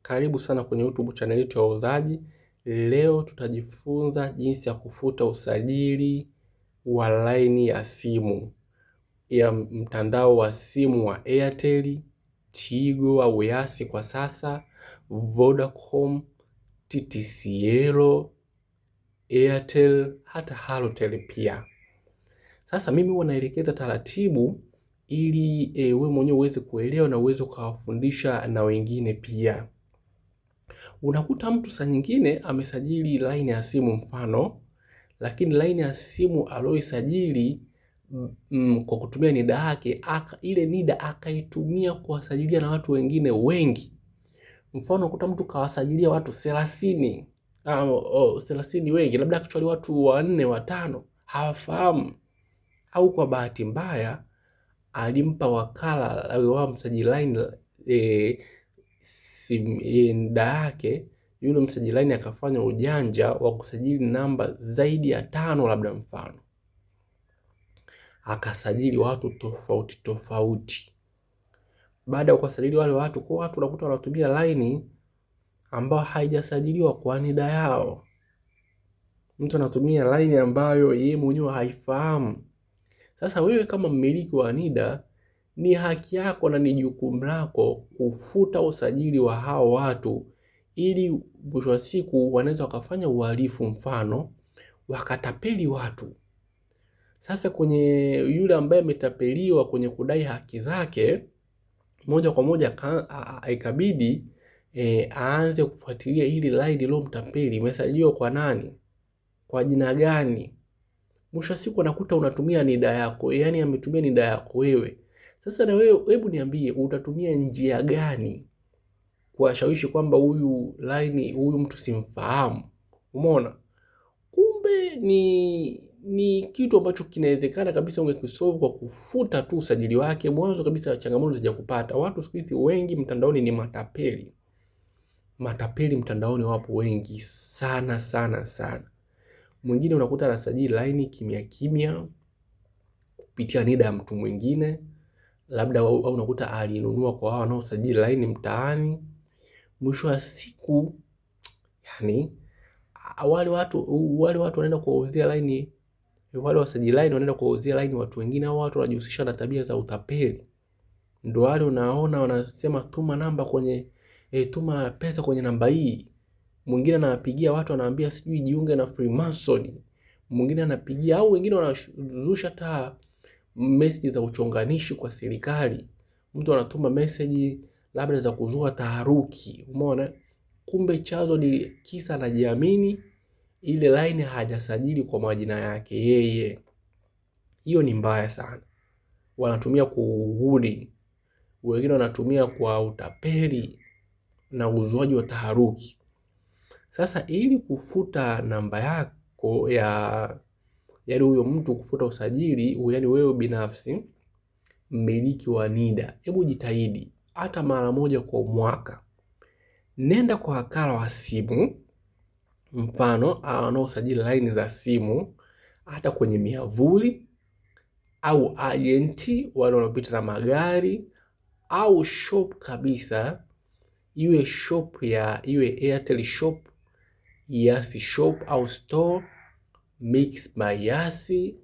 Karibu sana kwenye YouTube channel yetu ya Wauzaji. Leo tutajifunza jinsi ya kufuta usajili wa laini ya simu ya mtandao wa simu wa Airtel, Tigo au Yasi kwa sasa, Vodacom, TTCL, Airtel, hata Halotel pia. Sasa mimi huwa naelekeza taratibu ili wewe mwenyewe uweze kuelewa na uweze kuwafundisha na wengine pia. Unakuta mtu saa nyingine amesajili line ya simu mfano, lakini line ya simu aliyosajili kwa kutumia NIDA yake, ile NIDA akaitumia kuwasajilia na watu wengine wengi. Mfano unakuta mtu kawasajilia watu 30, 30 wengi, labda actually watu 4 5 hawafahamu, au kwa bahati mbaya alimpa wakala wa msajili line NIDA yake, yule msajili line akafanya ujanja wa kusajili namba zaidi ya 5, labda mfano akasajili watu tofauti tofauti. Baada ya kusajili wale watu, kwa watu unakuta wanatumia line ambayo haijasajiliwa kwa NIDA yao. Mtu anatumia line ambayo yeye mwenyewe haifahamu. Sasa wewe kama mmiliki wa NIDA, ni haki yako na ni jukumu lako kufuta usajili wa hao watu, ili mwisho wa siku wanaweza wakafanya uhalifu, mfano wakatapeli watu. Sasa kwenye yule ambaye ametapeliwa kwenye kudai haki zake, moja kwa moja ikabidi aanze kufuatilia hili line lilomtapeli imesajiliwa kwa nani, kwa jina gani. Mwisho wa siku anakuta unatumia NIDA yako, yani ametumia NIDA yako wewe. Sasa na wewe, hebu niambie, utatumia njia gani kuwashawishi kwamba huyu line, huyu mtu simfahamu? Umeona, kumbe ni kitu ambacho kinawezekana kabisa ungekisolve kwa kufuta tu usajili wake mwanzo kabisa, changamoto zijakupata. Watu siku hizi wengi mtandaoni ni matapeli. Matapeli mtandaoni wapo wengi sana sana sana. Mwingine unakuta anasajili line kimya kimya kupitia NIDA ya mtu mwingine, labda au unakuta alinunua kwa hao wanaosajili line mtaani. Mwisho wa siku, yani wale watu wanaenda kuwauzia line, wale wasajili line wanaenda kuwauzia line watu wengine, au watu wanajihusisha na tabia za utapeli. Ndio wale unaona wanasema tuma namba kwenye tuma pesa kwenye namba hii. Mwingine anapigia watu anawaambia sijui jiunge na Freemason. Mwingine anapigia, au wengine wanazusha hata message za uchonganishi kwa serikali. Mtu anatuma message labda za kuzua taharuki, umeona? Kumbe chazo ni kisa anajiamini ile line hajasajili kwa majina yake yeye. Hiyo ni mbaya sana. Wanatumia kuhudi, wengine wanatumia kwa utapeli na uzuaji wa taharuki. Sasa ili kufuta namba yako yaani huyo mtu kufuta usajili, yaani wewe binafsi mmiliki wa NIDA, hebu jitahidi hata mara moja kwa mwaka, nenda kwa wakala wa simu, mfano wanaosajili line za simu, hata kwenye miavuli au agenti wale wanaopita na magari, au shop kabisa, iwe shop iwe Airtel shop, Yasi shop au store, Mix by Yasi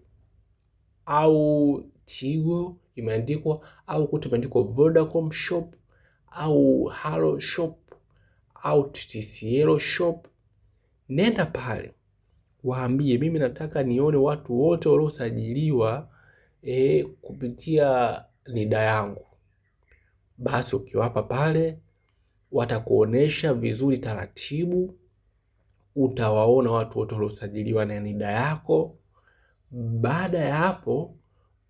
au Tigo imeandikwa, au kuti imeandikwa Vodacom shop au Halo shop au TTCL shop. Nenda pale waambie, mimi nataka nione watu wote waliosajiliwa kupitia NIDA yangu. Basi ukiwapa pale, watakuonesha vizuri taratibu, utawaona watu wote waliosajiliwa na NIDA yako. Baada ya hapo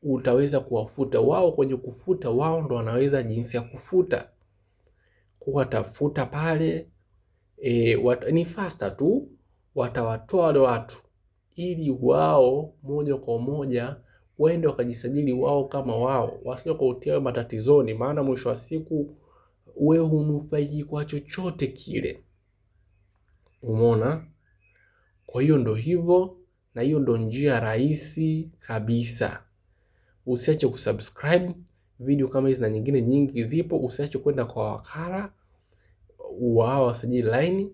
utaweza kuwafuta wao. Kwenye kufuta, wao ndo wanaweza jinsi ya kufuta. Watafuta pale ni faster tu, watawatoa wale watu ili wao moja kwa moja waende wakajisajili wao kama wao, wasije kutia matatizoni, maana mwisho wa siku wewe hunufaiki kwa chochote kile. Umeona? Kwa hiyo ndo hivyo, na hiyo ndo njia rahisi kabisa. Usiache kusubscribe, video kama hizi na nyingine nyingi zipo. Usiache kwenda kwa wakala wao wasajili laini,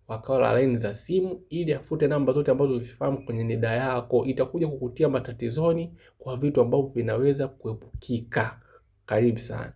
wakala la laini za simu, ili afute namba zote ambazo usifahamu kwenye NIDA yako. Itakuja kukutia matatizoni kwa vitu ambavyo vinaweza kuepukika. Karibu sana.